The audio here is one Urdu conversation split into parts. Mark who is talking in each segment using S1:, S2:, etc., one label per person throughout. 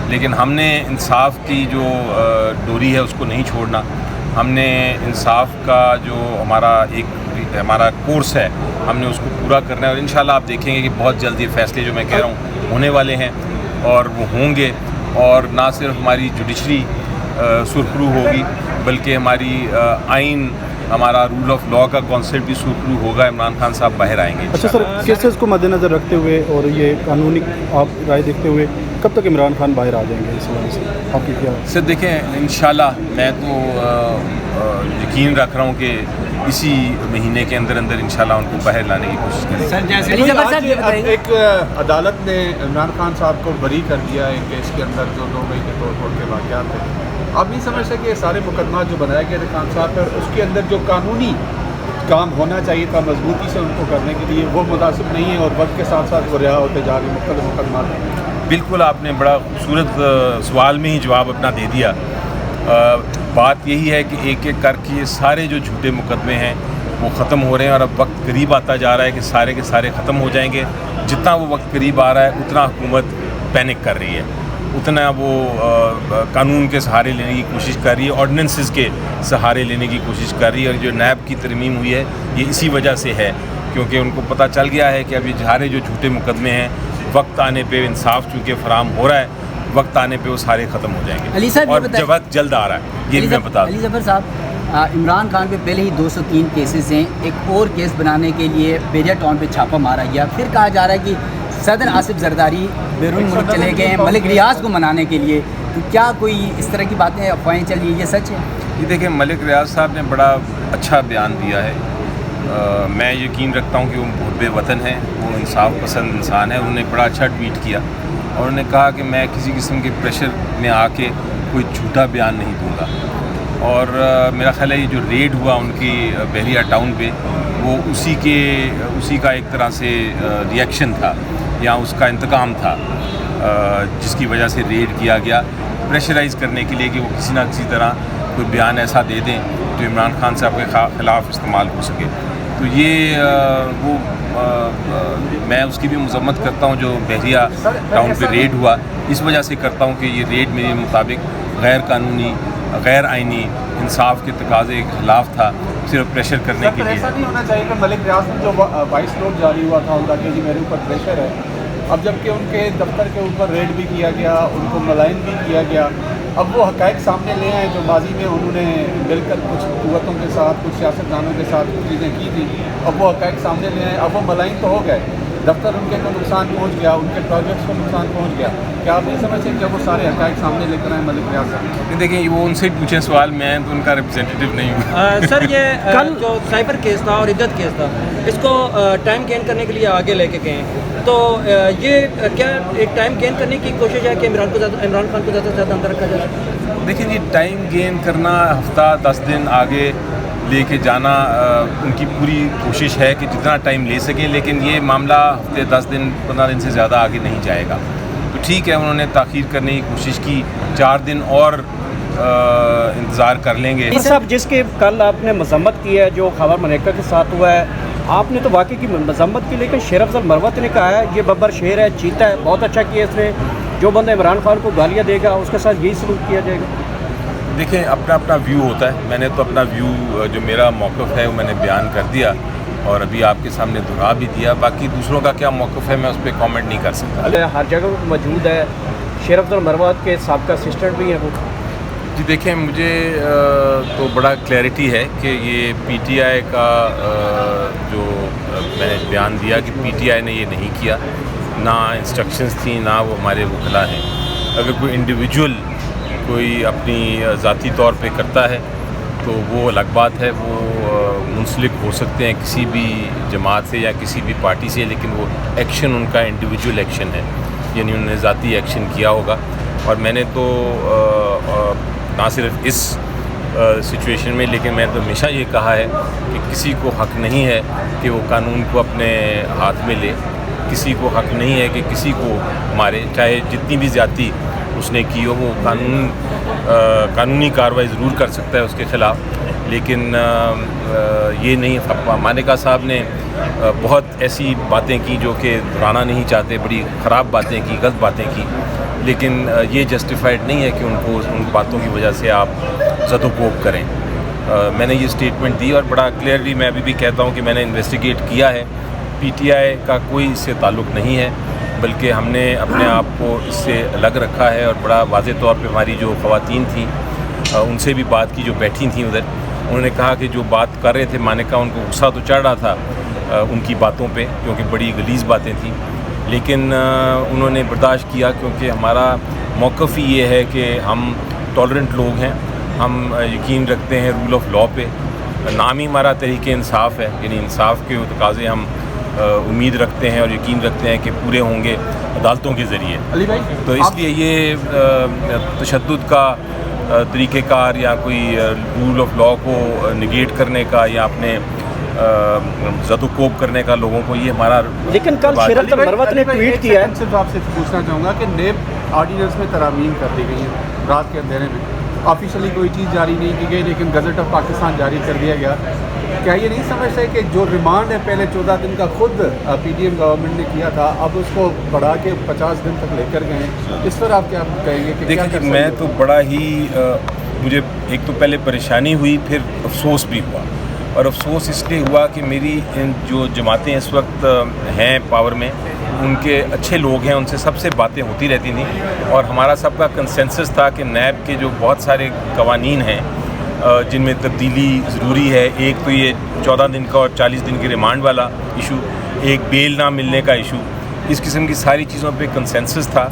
S1: لیکن ہم نے انصاف کی جو ڈوری ہے اس کو نہیں چھوڑنا. ہم نے انصاف کا جو ہمارا کورس ہے ہم نے اس کو پورا کرنا ہے, اور انشاءاللہ آپ دیکھیں گے کہ بہت جلد یہ فیصلے جو میں کہہ رہا ہوں ہونے والے ہیں اور وہ ہوں گے. اور نہ صرف ہماری جوڈیشری سرخرو ہوگی بلکہ ہماری آئین, ہمارا رول آف لاء کا کانسیپٹ بھی سرخرو ہوگا. عمران خان صاحب باہر آئیں گے.
S2: اچھا سر, کیسز کو مد نظر رکھتے ہوئے اور یہ قانونی آپ رائے دیکھتے ہوئے کب تک عمران خان باہر آ جائیں گے اس حوالے سے آپ کی کیا؟
S1: سر دیکھیں, انشاءاللہ میں تو یقین رکھ رہا ہوں کہ اسی مہینے کے اندر انشاءاللہ ان کو باہر لانے کی کوشش کریں.
S3: سر جیسے ایک عدالت نے عمران خان صاحب کو بری کر دیا ہے کیس کے اندر جو 2 مئی کے توڑ کے واقعات ہیں, آپ نہیں سمجھتے کہ یہ سارے مقدمات جو بنائے گئے تھے خان صاحب پر, اس کے اندر جو قانونی کام ہونا چاہیے تھا مضبوطی سے ان کو کرنے کے لیے وہ مناسب نہیں ہے, اور وقت کے ساتھ ساتھ وہ رہا ہوتے جا رہے مختلف مقدمات؟
S1: بالکل, آپ نے بڑا خوبصورت سوال میں ہی جواب اپنا دے دیا. بات یہی ہے کہ ایک ایک کر کے یہ سارے جو جھوٹے مقدمے ہیں وہ ختم ہو رہے ہیں, اور اب وقت قریب آتا جا رہا ہے کہ سارے کے سارے ختم ہو جائیں گے. جتنا وہ وقت قریب آ رہا ہے اتنا حکومت پینک کر رہی ہے, اتنا وہ قانون کے سہارے لینے کی کوشش کر رہی ہے, آرڈیننسز کے سہارے لینے کی کوشش کر رہی ہے. اور جو نیب کی ترمیم ہوئی ہے یہ اسی وجہ سے ہے, کیونکہ ان کو پتہ چل گیا ہے کہ اب یہ سارے جو جھوٹے مقدمے ہیں وقت آنے پہ انصاف چونکہ فراہم ہو رہا ہے, وقت آنے پہ وہ سارے ختم ہو جائیں گے. اور وقت جلد آ رہا ہے یہ بھی میں بتا دوں.
S4: علی ظفر صاحب, عمران خان پہ پہلے ہی 203 کیسز ہیں, ایک اور کیس بنانے کے لیے بیریا ٹاؤن پہ چھاپا مارا گیا. پھر کہا جا رہا ہے کہ صدر آصف زرداری بیرون ملک چلے گئے ہیں ملک ریاض کو منانے کے لیے. تو کیا کوئی اس طرح کی باتیں افواہیں چل رہی ہیں, یہ سچ ہے؟
S1: یہ دیکھیں, ملک ریاض صاحب نے بڑا اچھا بیان دیا ہے. میں یقین رکھتا ہوں کہ وہ محب وطن ہیں, وہ انصاف پسند انسان ہے. انہوں نے بڑا اچھا ٹویٹ کیا اور انہوں نے کہا کہ میں کسی قسم کے پریشر میں آ کے کوئی جھوٹا بیان نہیں دوں گا. اور میرا خیال ہے یہ جو ریڈ ہوا ان کی بحریہ ٹاؤن پہ وہ اسی کا ایک طرح سے ریئیکشن تھا یا اس کا انتقام تھا, جس کی وجہ سے ریڈ کیا گیا پریشرائز کرنے کے لیے کہ وہ کسی نہ کسی طرح کوئی بیان ایسا دے دیں جو عمران خان صاحب کے خلاف استعمال ہو سکے. تو یہ میں اس کی بھی مذمت کرتا ہوں جو بحریہ ٹاؤن پہ ریڈ ہوا, اس وجہ سے کرتا ہوں کہ یہ ریڈ میرے مطابق غیر قانونی, غیر آئینی, انصاف کے تقاضے کے خلاف تھا, صرف پریشر کرنے کے لیے.
S3: ایسا نہیں ہونا چاہیے کہ ملک ریاض میں جو وائس نوٹ جاری ہوا تھا ان کا کہ جی میرے اوپر پریشر ہے, اب جب کہ ان کے دفتر کے اوپر ریڈ بھی کیا گیا, ان کو ملائن بھی کیا گیا, اب وہ حقائق سامنے لے آئے جو ماضی میں انہوں نے مل کر کچھ قوتوں کے ساتھ کچھ سیاستدانوں کے ساتھ کچھ چیزیں کی تھیں, اب وہ حقائق سامنے لے آئے, اب وہ ملائن تو ہو گئے, دفتر ان کے کو نقصان پہنچ گیا, ان کے پروجیکٹس کو نقصان پہنچ گیا. کیا آپ نہیں سمجھتے کہ وہ سارے حقائق سامنے لے کر آئے ملک ریاض صاحب؟
S1: دیکھیں, وہ ان سے پوچھیں سوال, میں تو ان کا ریپرزینٹیو نہیں ہوں.
S5: سر یہ کل جو سائبر کیس تھا اور عدت کیس تھا, اس کو ٹائم گین کرنے کے لیے آگے لے کے گئے, تو یہ کیا ایک ٹائم گین کرنے کی کوشش ہے کہ عمران خان کو زیادہ سے زیادہ اندر رکھا جائے؟
S1: دیکھیں جی, ٹائم گین کرنا, ہفتہ 10 دن آگے لے کے جانا ان کی پوری کوشش ہے کہ جتنا ٹائم لے سکیں, لیکن یہ معاملہ ہفتے 10 دن 15 دن سے زیادہ آگے نہیں جائے گا. تو ٹھیک ہے, انہوں نے تاخیر کرنے کی کوشش کی, 4 دن اور انتظار کر لیں گے.
S2: صاحب, جس کے کل آپ نے مذمت کی ہے جو خاور ملیکہ کے ساتھ ہوا ہے, آپ نے تو واقعی کی مذمت کی, لیکن شیر افضل مروت نے کہا ہے یہ ببر شیر ہے, چیتا ہے, بہت اچھا کیا اس نے, جو بندہ عمران خان کو گالیاں دے گا اس کے ساتھ یہی سلوک کیا جائے گا.
S1: دیکھیں, اپنا ویو ہوتا ہے. میں نے تو اپنا ویو جو میرا موقف ہے وہ میں نے بیان کر دیا اور ابھی آپ کے سامنے دہرا بھی دیا. باقی دوسروں کا کیا موقف ہے میں اس پہ کامنٹ نہیں کر سکتا.
S2: ہر جگہ موجود ہے, شیر افضل مروت کے سابقہ اسسٹنٹ بھی ہیں وہ.
S1: جی دیکھیں, مجھے تو بڑا کلیئرٹی ہے کہ یہ پی ٹی آئی کا جو میں نے بیان دیا کہ پی ٹی آئی نے یہ نہیں کیا, نہ انسٹرکشنز تھیں, نہ وہ ہمارے وکلا ہیں. اگر کوئی انڈیویجول کوئی اپنی ذاتی طور پہ کرتا ہے تو وہ الگ بات ہے, وہ منسلک ہو سکتے ہیں کسی بھی جماعت سے یا کسی بھی پارٹی سے, لیکن وہ ایکشن ان کا انڈیویجول ایکشن ہے, یعنی انہوں نے ذاتی ایکشن کیا ہوگا. اور میں نے تو نہ صرف اس سچویشن میں, لیکن میں تو ہمیشہ یہ کہا ہے کہ کسی کو حق نہیں ہے کہ وہ قانون کو اپنے ہاتھ میں لے, کسی کو حق نہیں ہے کہ کسی کو مارے, چاہے جتنی بھی زیادتی اس نے کی ہو. وہ قانونی کارروائی ضرور کر سکتا ہے اس کے خلاف, لیکن یہ نہیں. مانیکا صاحب نے بہت ایسی باتیں کی جو کہ دہرانا نہیں چاہتے, بڑی خراب باتیں کی, غلط باتیں کی, لیکن یہ جسٹیفائڈ نہیں ہے کہ ان کو ان باتوں کی وجہ سے آپ زد و کوب کریں. میں نے یہ اسٹیٹمنٹ دی اور بڑا کلیئرلی میں ابھی بھی کہتا ہوں کہ میں نے انویسٹیگیٹ کیا ہے. پی ٹی آئی کا کوئی اس سے تعلق نہیں ہے، بلکہ ہم نے اپنے آپ کو اس سے الگ رکھا ہے. اور بڑا واضح طور پہ ہماری جو خواتین تھیں ان سے بھی بات کی جو بیٹھی تھیں ادھر. انہوں نے کہا کہ جو بات کر رہے تھے مانیکا، ان کو غصہ تو چڑھ رہا تھا ان کی باتوں پہ، کیونکہ بڑی غلیظ باتیں تھیں، لیکن انہوں نے برداشت کیا کیونکہ ہمارا موقف ہی یہ ہے کہ ہم ٹالرنٹ لوگ ہیں. ہم یقین رکھتے ہیں رول آف لا پہ. نام ہی ہمارا تحریک انصاف ہے، یعنی انصاف کے تقاضے ہم امید رکھتے ہیں اور یقین رکھتے ہیں کہ پورے ہوں گے عدالتوں کے ذریعے.
S3: علی بھائی،
S1: تو اس لیے یہ تشدد کا طریقہ کار یا کوئی رول آف لا کو نگیٹ کرنے کا یا اپنے زد و کوب کرنے کا لوگوں کو، یہ ہمارا.
S2: لیکن کل شیر افضل مروت نے ٹویٹ کیا ہے.
S3: صرف آپ سے پوچھنا چاہوں گا کہ نیب آرڈیننس میں ترامیم کر دی گئی ہیں رات کے اندھیرے میں. آفیشلی کوئی چیز جاری نہیں کی گئی، لیکن گزٹ آف پاکستان جاری کر دیا گیا. کیا یہ نہیں سمجھتے کہ جو ریمانڈ ہے پہلے 14 دن کا خود پی ڈی ایم گورنمنٹ نے کیا تھا، اب اس کو بڑھا کے 50 دن تک لے کر گئے ہیں؟ اس پر آپ کیا کہیں گے کہ کیا
S1: دیکھیں، میں تو بڑا ہی مجھے ایک تو پہلے پریشانی ہوئی، پھر افسوس بھی ہوا. اور افسوس اس لیے ہوا کہ میری جو جماعتیں اس وقت ہیں پاور میں، ان کے اچھے لوگ ہیں، ان سے سب سے باتیں ہوتی رہتی تھیں. اور ہمارا سب کا کنسنسس تھا کہ نیب کے جو بہت سارے قوانین ہیں جن میں تبدیلی ضروری ہے. ایک تو یہ 14 دن کا اور 40 دن کے ریمانڈ والا ایشو، ایک بیل نہ ملنے کا ایشو، اس قسم کی ساری چیزوں پہ کنسنسس تھا.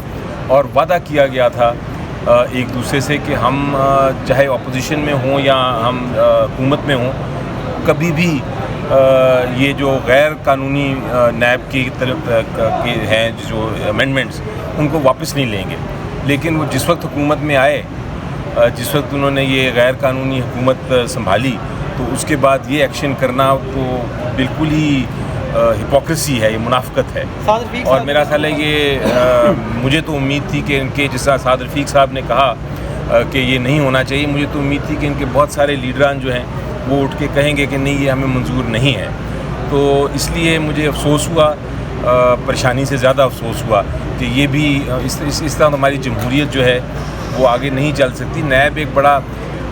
S1: اور وعدہ کیا گیا تھا ایک دوسرے سے کہ ہم چاہے اپوزیشن میں ہوں یا ہم حکومت میں ہوں، کبھی بھی یہ جو غیر قانونی نیب کی طرف کے ہیں جو امینڈمنٹس، ان کو واپس نہیں لیں گے. لیکن وہ جس وقت حکومت میں آئے، جس وقت انہوں نے یہ غیر قانونی حکومت سنبھالی، تو اس کے بعد یہ ایکشن کرنا تو بالکل ہی ہپوکریسی ہے، یہ منافقت ہے. اور میرا خیال ہے یہ مجھے تو امید تھی کہ ان کے جیسا سعد رفیق صاحب نے کہا کہ یہ نہیں ہونا چاہیے، مجھے تو امید تھی کہ ان کے بہت سارے لیڈران جو ہیں وہ اٹھ کے کہیں گے کہ نہیں، یہ ہمیں منظور نہیں ہے. تو اس لیے مجھے افسوس ہوا، پریشانی سے زیادہ افسوس ہوا کہ یہ بھی اس طرح ہماری جمہوریت جو ہے وہ آگے نہیں چل سکتی. نیب ایک بڑا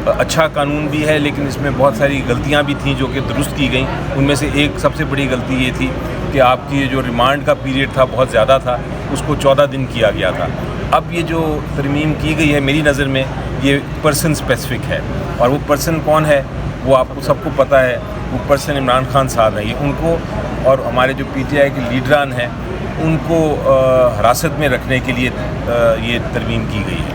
S1: اچھا قانون بھی ہے، لیکن اس میں بہت ساری غلطیاں بھی تھیں جو کہ درست کی گئیں. ان میں سے ایک سب سے بڑی غلطی یہ تھی کہ آپ کی جو ریمانڈ کا پیریڈ تھا بہت زیادہ تھا، اس کو 14 دن کیا گیا تھا. اب یہ جو ترمیم کی گئی ہے میری نظر میں یہ پرسن اسپیسیفک ہے، اور وہ پرسن کون ہے وہ آپ کو سب کو پتہ ہے. وہ پرسن عمران خان صاحب ہیں. یہ ان کو اور ہمارے جو پی ٹی آئی کے لیڈران ہیں ان کو حراست میں رکھنے کے لیے یہ ترمیم کی گئی ہے.